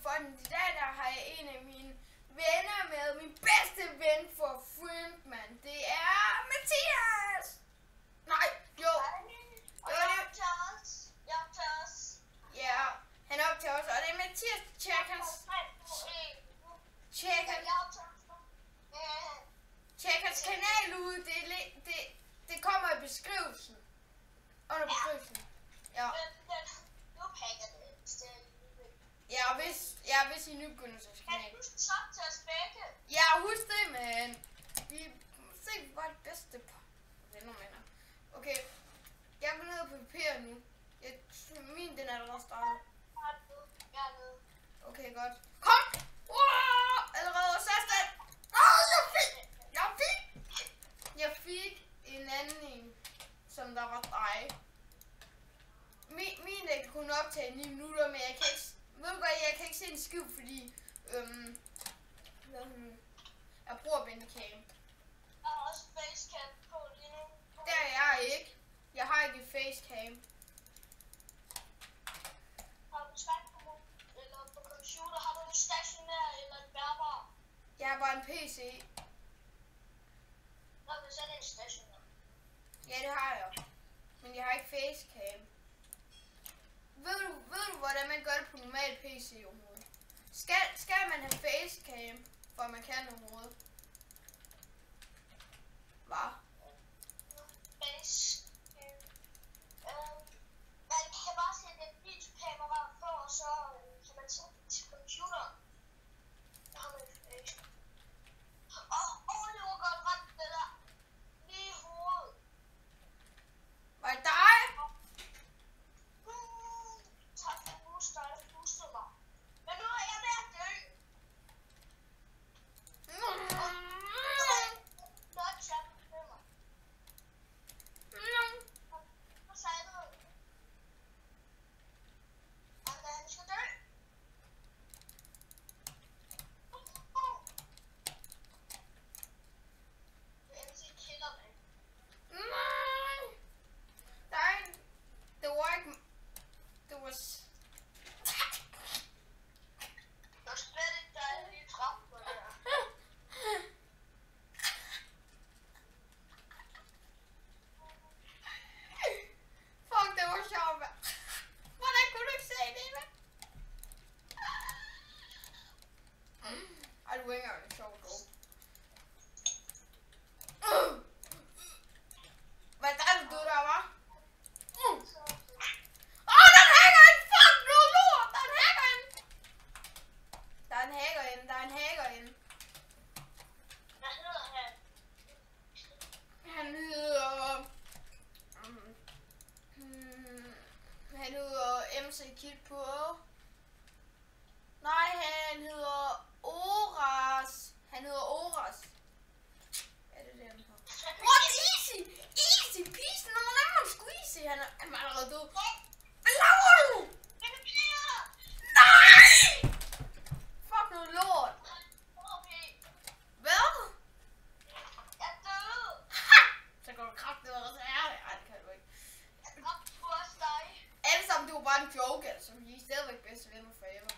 for den. I dag der har jeg en af mine venner med. Min bedste ven for Friendman. Det er Mathias. Nej, jo. Og jeg optager os. Ja, han optager os. Og det er Mathias. Tjek hans kanal ud. Det kommer i beskrivelsen. Under beskrivelsen. Ja. Nu pakker det. Ja, hvis I nu begynder at Kan du huske så til os begge? Ja, husk det, men vi var det bedste par venner. Okay, jeg går ned på papir nu. Min den er allerede startet. Jeg er nede. Okay, godt. Kom! Wow! Allerede sat. Jeg fik en anden en, som der var dig. Min der kan kun optage 9 minutter, men jeg kan ikke, jeg kan ikke se en skid, fordi jeg bruger Bandicam. Jeg har også facecam på lige nu. Det er jeg ikke. Jeg har ikke facecam. Har du smartphone eller på computer? Har du en stationær eller en bærbar? Jeg har bare en PC. Nå, men så er det en stationær. Ja, det har jeg. Men jeg har ikke facecam. Ved du, hvordan man gør det på normal PC overhovedet? Skal man have facecam, for man kan overhovedet? Hvad? Facecam. Man kan bare sætte et videokamera på, og så kan man sætte det til computeren. Der har man facecam. Det var godt ret, det der. Lige i hovedet. Var det dig? Tak for booster, jeg boostede mig. Men nu er jeg ved at dø. Godt chat med mig. Hvad sagde du? Han skal dø. MC killer mig. Nej. Det var ikke... Det var... Det var slet ikke dig, der lige træffede mig der. Fuck, det var sjovt, mand. Hvordan kunne du ikke se det, mand? Ej, du er ikke engang sjovt, dog. Hvad er det, du der var? Der er en hacker inde! Fuck, nu lort! Der er en hacker inde! Der er en hacker inde. Hvad hedder han? Han hedder... Han hedder MC Kid på... Nej, han hedder Oras. Han hedder Oras. Ja, det er det, han hedder. What? Easy! Easy peasy! Nå, hvordan man sgu easy? Han er allerede død. Hvad laver du? Nej! Fuck noget lort. Hvad? Jeg er død. Ha! Så går du kraftigt og så er det. Ej, det kan du ikke. Jeg dræbte også dig. Alle sammen, det var bare en joke, altså. Vi er stadigvæk bedste venner forever.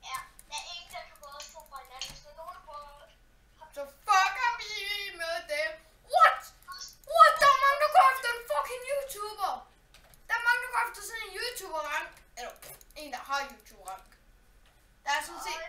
Ja, der er ingen, der kan både stå fra hinanden. Hvis der er nogen, der prøver... Så fucker vi med dem. What? What? Der er mange, der går efter en fucking YouTuber. Der er mange, der går efter sådan en YouTuber-rank. Eller en, der har YouTube-rank. Der er sådan set...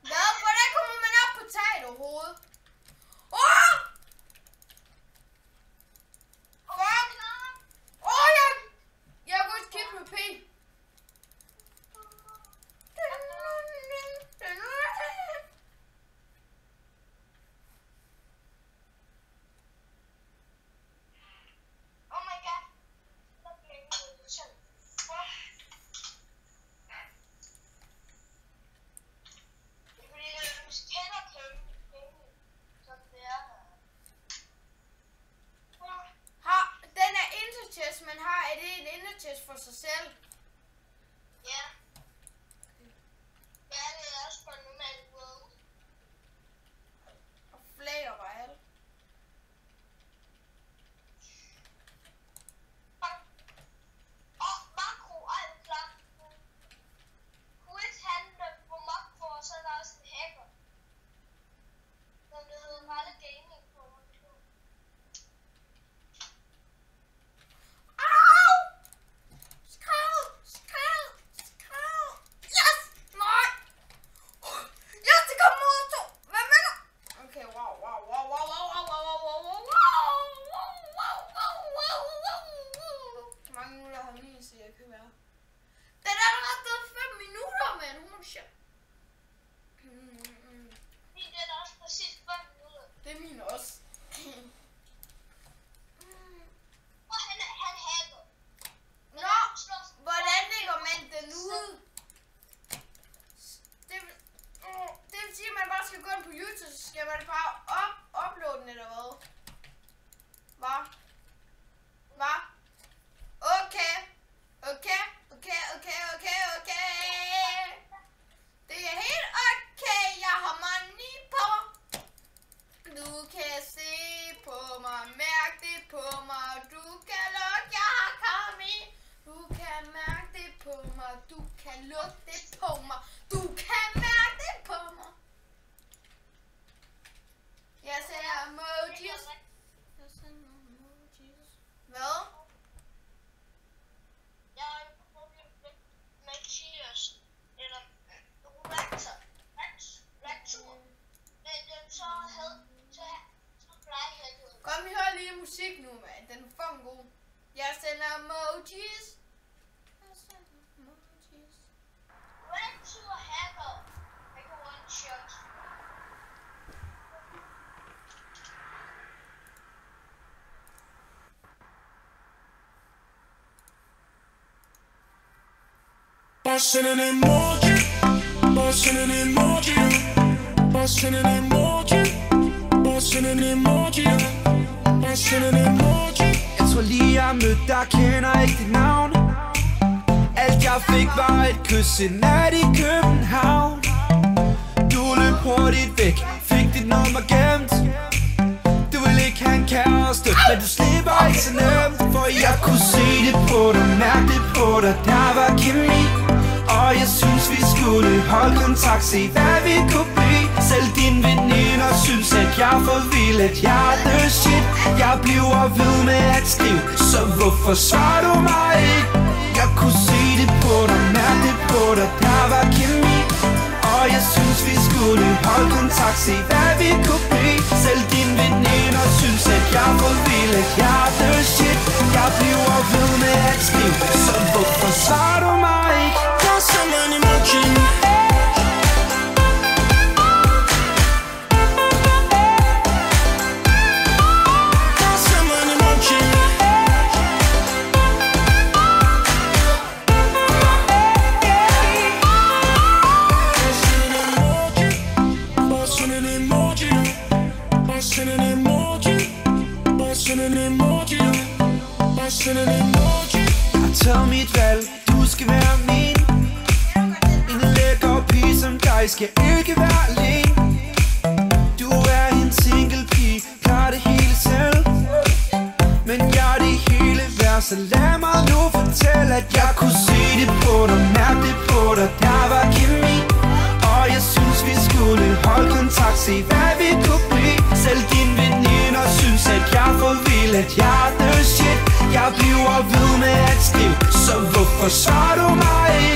Hvad? Hvordan kommer man op på taget overhovedet? Åh! Fuck! Åh, jeg er gået skip med P. Oh my god. Der bliver ingen illusion. Det er fordi, du kender penge. Sådan det er. Den er intertest, man har. Er det en intertest for sig selv? Ja. Ja, det er også på en normal world. Og flag over alt. Og makro, alt klart. shit. Min den er også præcis 5 minutter. Det er min også. Og han hacker. Nå, hvordan lægger man den ud? Det vil sige, at man bare skal gå ind på YouTube, så skal man bare uploade den, eller hvad? Hvad? Okay. Det er helt okay, jeg har money på. Du kan se på mig, mærke det på mig. Du kan lukke, jeg har kommet. Du kan mærke det på mig, du kan lugte det på mig. Du kan mærke det på mig. Jeg ser emojis. Hvad? Jeg har jo prøvet Matthias, eller Raptor. Men den så plejer jeg jo. Kom, vi hører lige musik nu, mand. Den er fucking god. Jeg sender emojis. Raptor hacker. Jeg kan one shot. Bustin' an emoji, bustin' an emoji, bustin' an emoji, bustin' an emoji, bustin' an emoji. Jeg tror lige jeg mødte dig, kender ikke dit navn. Alt jeg fik var et kys en nat i København. Du løb hurtigt væk, fik dit nummer gemt. Du ville ikke have en kæreste, men du slipper ikke så nemt. For jeg kunne se det på dig, mærke det på dig, der var kemi. Og jeg synes vi skulle holde kontakt, se hvad vi kunne blive. Selv dine veninder synes at jeg er for vild, at jeg er the shit. Jeg bliver ved med at skrive, så hvorfor svarer du mig ikke? Jeg kunne se det på dig, mærke det på dig, der var kemi. Og jeg synes vi skulle holde kontakt, se hvad vi kunne blive. Selv dine veninder synes at jeg er for vild, at jeg er the shit. Jeg bliver ved med at skrive, så hvorfor svarer du mig ikke? Bustin' an emoji. Bustin' an emoji. Bustin' an emoji. Bustin' an emoji. Bustin' an emoji. Bustin' an emoji. Jeg har taget mit valg, du skal være min. En lækker pige som dig skal ikke være alene. Du er en single pige, klarer det hele selv. Men jeg er det hele værd, så lad mig nu fortælle, at jeg kunne se det på dig, mærke det på dig, der var kemi. Og jeg synes vi skulle holde kontakt, se hvad vi kunne blive. Selv dine veninder synes at jeg er for vild, at jeg er the shit. Jeg bliver ved med at skrive, så hvorfor svarer du mig ikke?